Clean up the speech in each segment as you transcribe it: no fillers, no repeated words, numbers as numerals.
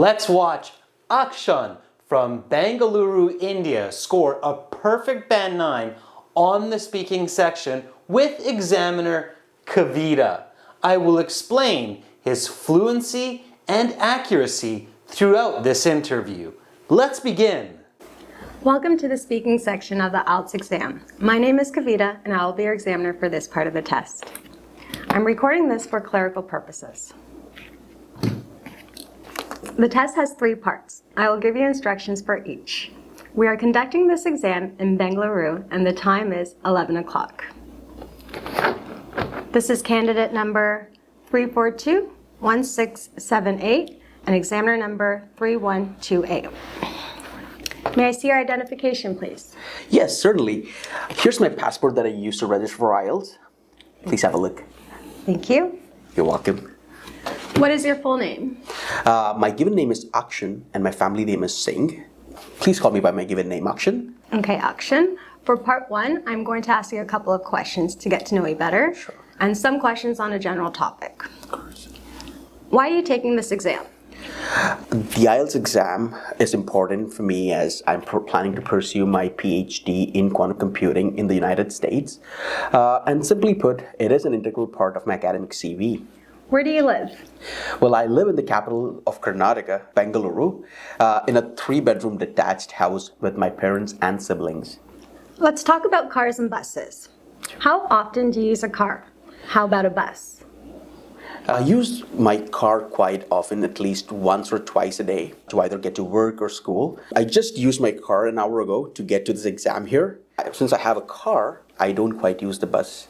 Let's watch Akshan from Bengaluru, India score a perfect band 9 on the speaking section with examiner Kavita. I will explain his fluency and accuracy throughout this interview. Let's begin. Welcome to the speaking section of the IELTS exam. My name is Kavita and I will be your examiner for this part of the test. I'm recording this for clerical purposes. The test has 3 parts. I will give you instructions for each. We are conducting this exam in Bengaluru and the time is 11 o'clock. This is candidate number 342-1678 and examiner number 3128. May I see your identification, please? Yes, certainly. Here's my passport that I used to register for IELTS. Please have a look. Thank you. You're welcome. What is your full name? My given name is Akshan and my family name is Singh. Please call me by my given name, Akshan. Okay, Akshan. For part 1, I'm going to ask you a couple of questions to get to know you better. Sure. And some questions on a general topic. Of course. Why are you taking this exam? The IELTS exam is important for me as I'm planning to pursue my PhD in quantum computing in the United States. And simply put, it is an integral part of my academic CV. Where do you live? Well, I live in the capital of Karnataka, Bengaluru, in a 3-bedroom detached house with my parents and siblings. Let's talk about cars and buses. How often do you use a car? How about a bus? I use my car quite often, at least once or twice a day, to either get to work or school. I just used my car an hour ago to get to this exam here. Since I have a car, I don't quite use the bus.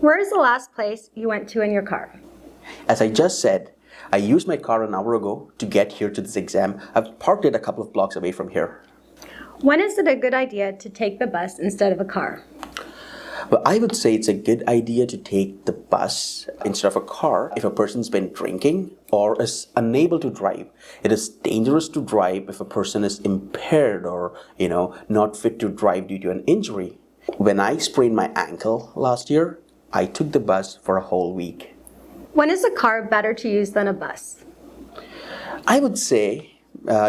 Where is the last place you went to in your car? As I just said, I used my car an hour ago to get here to this exam. I've parked it a couple of blocks away from here. When is it a good idea to take the bus instead of a car? Well, I would say it's a good idea to take the bus instead of a car if a person's been drinking or is unable to drive. It is dangerous to drive if a person is impaired or, not fit to drive due to an injury. When I sprained my ankle last year, I took the bus for a whole week. When is a car better to use than a bus? I would say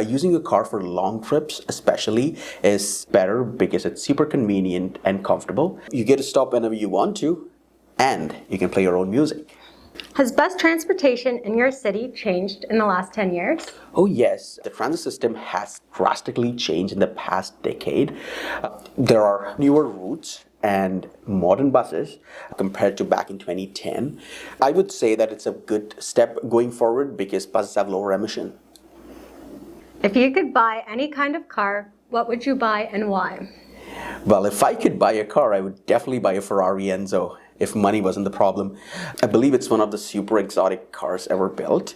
using a car for long trips especially is better because it's super convenient and comfortable. You get to stop whenever you want to and you can play your own music. Has bus transportation in your city changed in the last 10 years? Oh yes, the transit system has drastically changed in the past decade. There are newer routes and modern buses compared to back in 2010. I would say that it's a good step going forward because buses have lower emission. If you could buy any kind of car, what would you buy and why? Well, if I could buy a car, I would definitely buy a Ferrari Enzo if money wasn't the problem. I believe it's one of the super exotic cars ever built.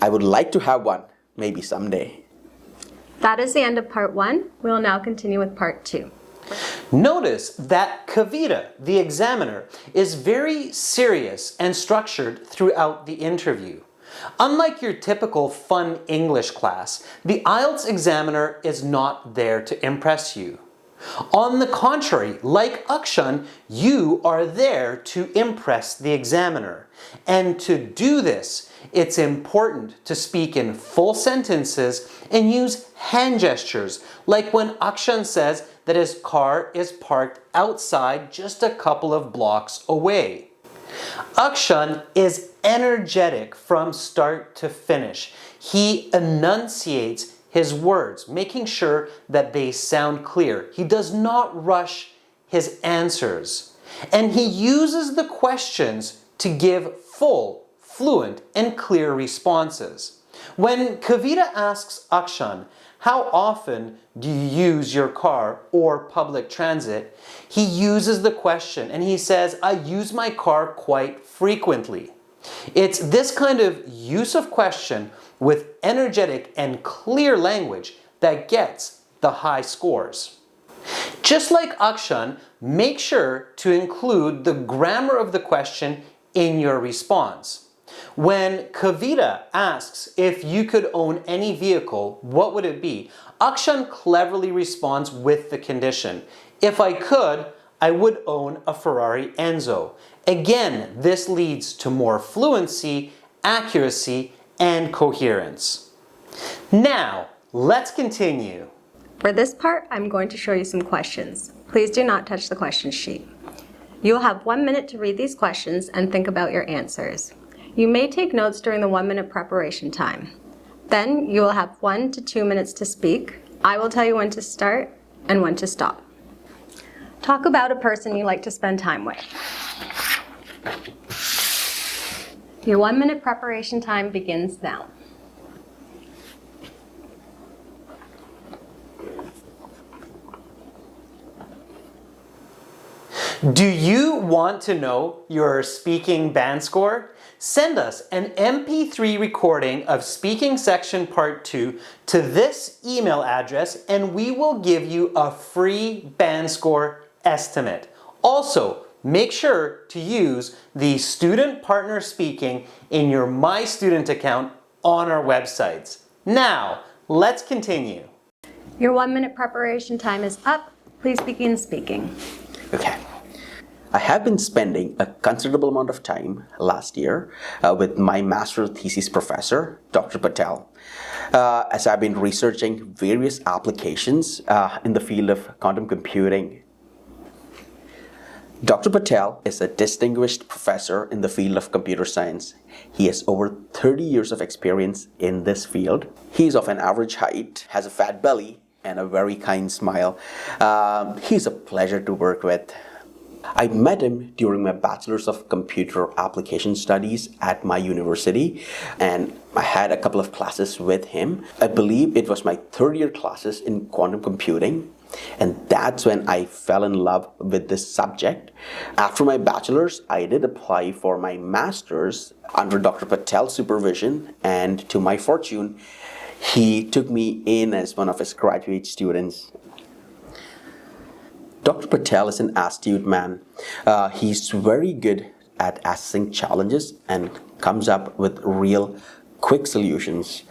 I would like to have one, maybe someday. That is the end of part 1. We will now continue with part 2. Notice that Kavita, the examiner, is very serious and structured throughout the interview. Unlike your typical fun English class, the IELTS examiner is not there to impress you. On the contrary, like Akshan, you are there to impress the examiner. And to do this, it's important to speak in full sentences and use hand gestures, like when Akshan says that his car is parked outside just a couple of blocks away. Akshan is energetic from start to finish. He enunciates his words, making sure that they sound clear. He does not rush his answers. And he uses the questions to give full, fluent, and clear responses. When Kavita asks Akshan, how often do you use your car or public transit? He uses the question and he says, I use my car quite frequently. It's this kind of use of question with energetic and clear language that gets the high scores. Just like Akshan, make sure to include the grammar of the question in your response. When Kavita asks if you could own any vehicle, what would it be? Akshan cleverly responds with the condition. If I could, I would own a Ferrari Enzo. Again, this leads to more fluency, accuracy, and coherence. Now, let's continue. For this part, I'm going to show you some questions. Please do not touch the question sheet. You'll have 1 minute to read these questions and think about your answers. You may take notes during the 1 minute preparation time. Then you will have 1 to 2 minutes to speak. I will tell you when to start and when to stop. Talk about a person you like to spend time with. Your 1 minute preparation time begins now. Do you want to know your speaking band score? Send us an MP3 recording of Speaking Section Part 2 to this email address and we will give you a free band score estimate. Also, make sure to use the Student Partner Speaking in your My Student account on our websites. Now, let's continue. Your 1 minute preparation time is up. Please begin speaking. Okay. I have been spending a considerable amount of time last year with my master's thesis professor, Dr. Patel, as I've been researching various applications in the field of quantum computing. Dr. Patel is a distinguished professor in the field of computer science. He has over 30 years of experience in this field. He is of an average height, has a fat belly, and a very kind smile. He's a pleasure to work with. I met him during my Bachelor's of Computer Application Studies at my university, and I had a couple of classes with him. I believe it was my third year classes in quantum computing, and that's when I fell in love with this subject. After my bachelor's, I did apply for my master's under Dr. Patel's supervision, and to my fortune, he took me in as one of his graduate students. Dr. Patel is an astute man. He's very good at assessing challenges and comes up with real quick solutions.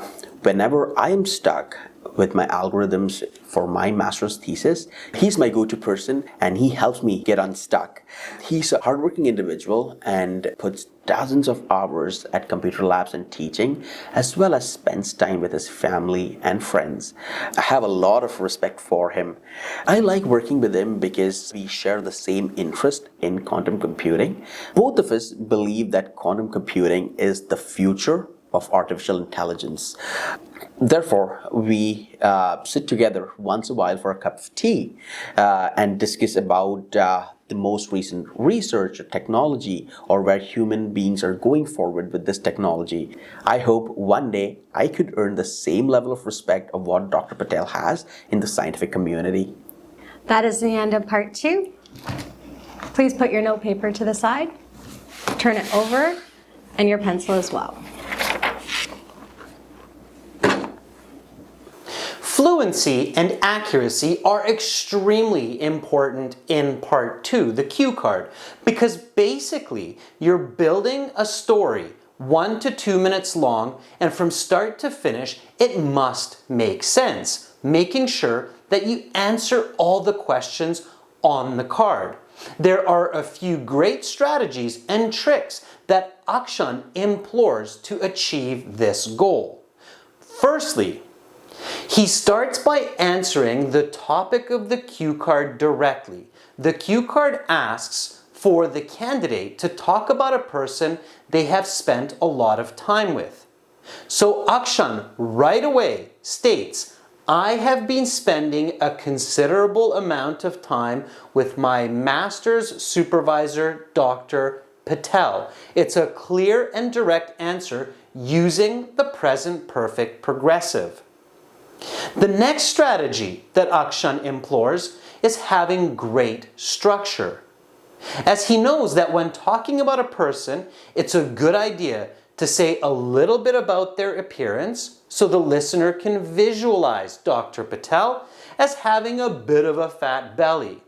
Whenever I am stuck with my algorithms for my master's thesis, he's my go-to person and he helps me get unstuck. He's a hardworking individual and puts dozens of hours at computer labs and teaching, as well as spends time with his family and friends. I have a lot of respect for him. I like working with him because we share the same interest in quantum computing. Both of us believe that quantum computing is the future of artificial intelligence. Therefore, we sit together once in a while for a cup of tea and discuss about the most recent research or technology, or where human beings are going forward with this technology. I hope one day I could earn the same level of respect of what Dr. Patel has in the scientific community. That is the end of part 2. Please put your note paper to the side, turn it over, and your pencil as well. Fluency and accuracy are extremely important in part 2, the cue card, because basically you're building a story 1 to 2 minutes long, and from start to finish it must make sense, making sure that you answer all the questions on the card. There are a few great strategies and tricks that Akshan implores to achieve this goal. Firstly, he starts by answering the topic of the cue card directly. The cue card asks for the candidate to talk about a person they have spent a lot of time with. So Akshan right away states, I have been spending a considerable amount of time with my master's supervisor, Dr. Patel. It's a clear and direct answer using the present perfect progressive. The next strategy that Akshan implores is having great structure. As he knows that when talking about a person, it's a good idea to say a little bit about their appearance so the listener can visualize Dr. Patel as having a bit of a fat belly,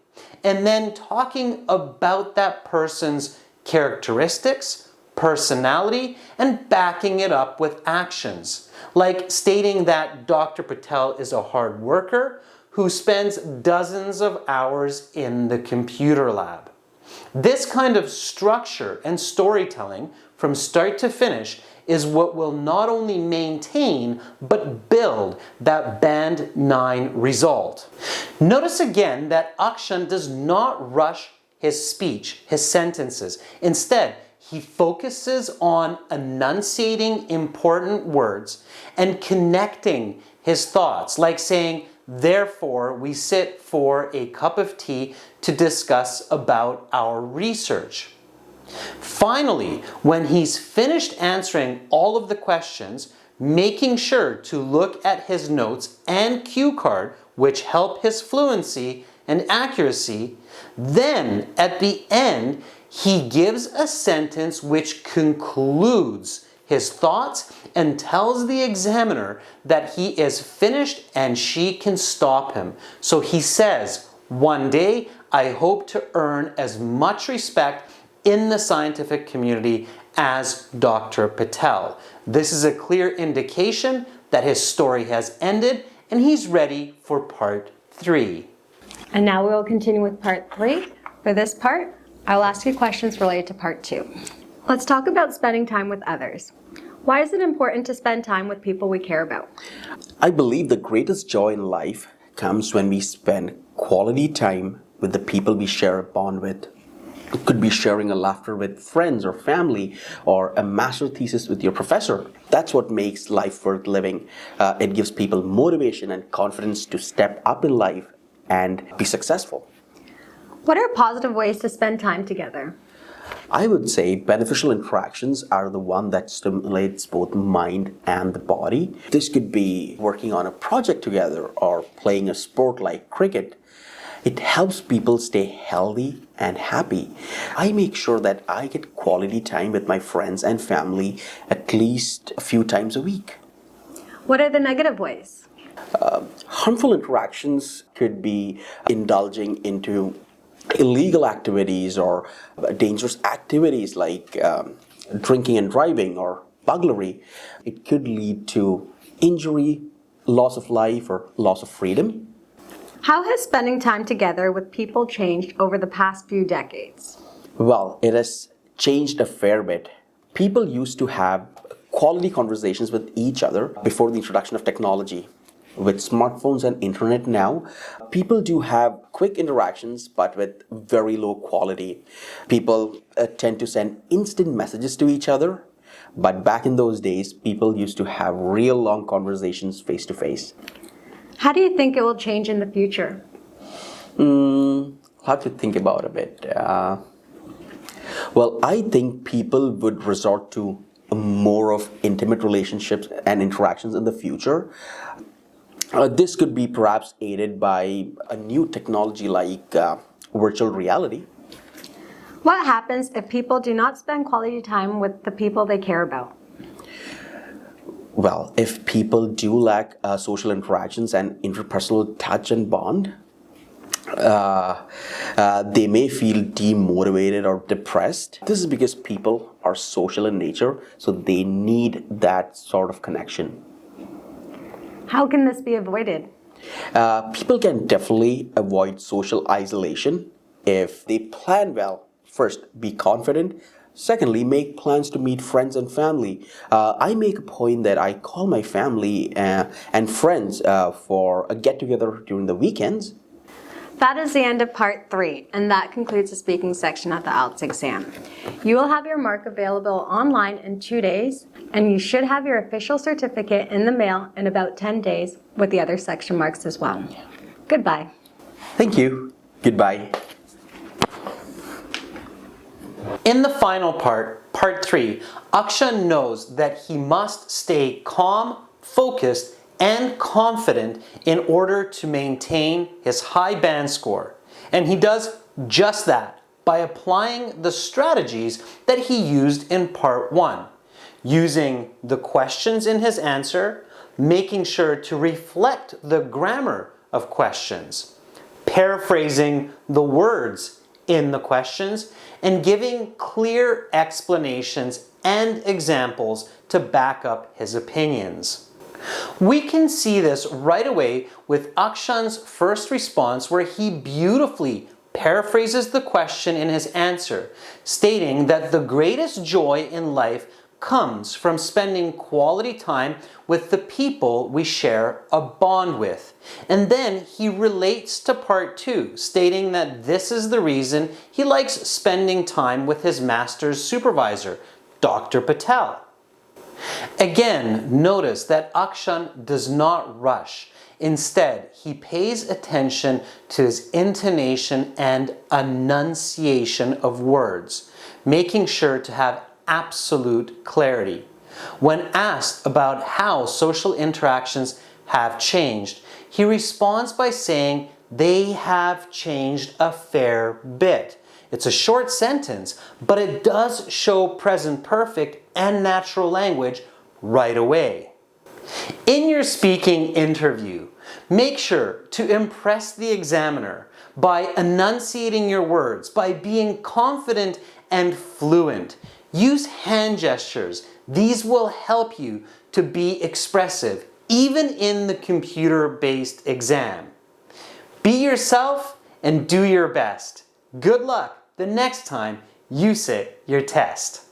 and then talking about that person's characteristics, personality, and backing it up with actions, like stating that Dr. Patel is a hard worker who spends dozens of hours in the computer lab. This kind of structure and storytelling from start to finish is what will not only maintain but build that Band 9 result. Notice again that Akshan does not rush his speech, his sentences. Instead, he focuses on enunciating important words and connecting his thoughts, like saying, "Therefore, we sit for a cup of tea to discuss about our research." Finally, when he's finished answering all of the questions, making sure to look at his notes and cue card, which help his fluency and accuracy, then at the end, he gives a sentence which concludes his thoughts and tells the examiner that he is finished and she can stop him. So he says, "One day, I hope to earn as much respect in the scientific community as Dr. Patel." This is a clear indication that his story has ended and he's ready for part 3. And now we will continue with part 3. For this part, I will ask you questions related to part 2. Let's talk about spending time with others. Why is it important to spend time with people we care about? I believe the greatest joy in life comes when we spend quality time with the people we share a bond with. It could be sharing a laughter with friends or family, or a master thesis with your professor. That's what makes life worth living. It gives people motivation and confidence to step up in life and be successful. What are positive ways to spend time together? I would say beneficial interactions are the one that stimulates both mind and the body. This could be working on a project together or playing a sport like cricket. It helps people stay healthy and happy. I make sure that I get quality time with my friends and family at least a few times a week. What are the negative ways? Harmful interactions could be indulging into illegal activities or dangerous activities like drinking and driving or burglary. It could lead to injury, loss of life, or loss of freedom. How has spending time together with people changed over the past few decades? Well, it has changed a fair bit. People used to have quality conversations with each other before the introduction of technology. With smartphones and internet now, people do have quick interactions but with very low quality. People tend to send instant messages to each other, but back in those days, people used to have real long conversations face to face. How do you think it will change in the future? I'll have to think about a bit. Well, I think people would resort to more of intimate relationships and interactions in the future. This could be perhaps aided by a new technology like virtual reality. What happens if people do not spend quality time with the people they care about? Well, if people do lack social interactions and interpersonal touch and bond, they may feel demotivated or depressed. This is because people are social in nature, so they need that sort of connection. How can this be avoided? People can definitely avoid social isolation if they plan well. First, be confident. Secondly, make plans to meet friends and family. I make a point that I call my family and friends for a get-together during the weekends. That is the end of part 3, and that concludes the speaking section of the IELTS exam. You will have your mark available online in 2 days, and you should have your official certificate in the mail in about 10 days with the other section marks as well. Goodbye. Thank you. Goodbye. In the final part, part 3, Akshan knows that he must stay calm, focused, and confident in order to maintain his high band score. And he does just that by applying the strategies that he used in part 1, using the questions in his answer, making sure to reflect the grammar of questions, paraphrasing the words in the questions, and giving clear explanations and examples to back up his opinions. We can see this right away with Akshan's first response, where he beautifully paraphrases the question in his answer, stating that the greatest joy in life comes from spending quality time with the people we share a bond with. And then he relates to part 2, stating that this is the reason he likes spending time with his master's supervisor, Dr. Patel. Again, notice that Akshan does not rush. Instead, he pays attention to his intonation and enunciation of words, making sure to have absolute clarity. When asked about how social interactions have changed, he responds by saying they have changed a fair bit. It's a short sentence, but it does show present perfect and natural language right away. In your speaking interview, make sure to impress the examiner by enunciating your words, by being confident and fluent. Use hand gestures. These will help you to be expressive, even in the computer-based exam. Be yourself and do your best. Good luck the next time you sit your test.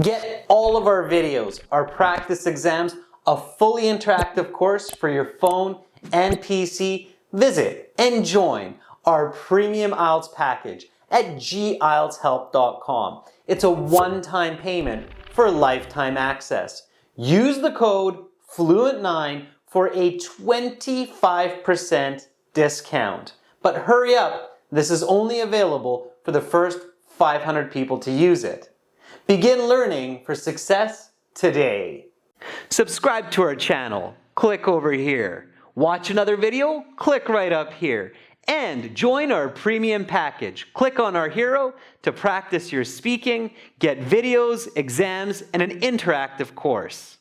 Get all of our videos, our practice exams, a fully interactive course for your phone and PC. Visit and join our premium IELTS package at gieltshelp.com. It's a one-time payment for lifetime access. Use the code FLUENT9 for a 25% discount. But hurry up, this is only available for the first 500 people to use it. Begin learning for success today. Subscribe to our channel. Click over here. Watch another video? Click right up here. And join our premium package. Click on our hero to practice your speaking, get videos, exams, and an interactive course.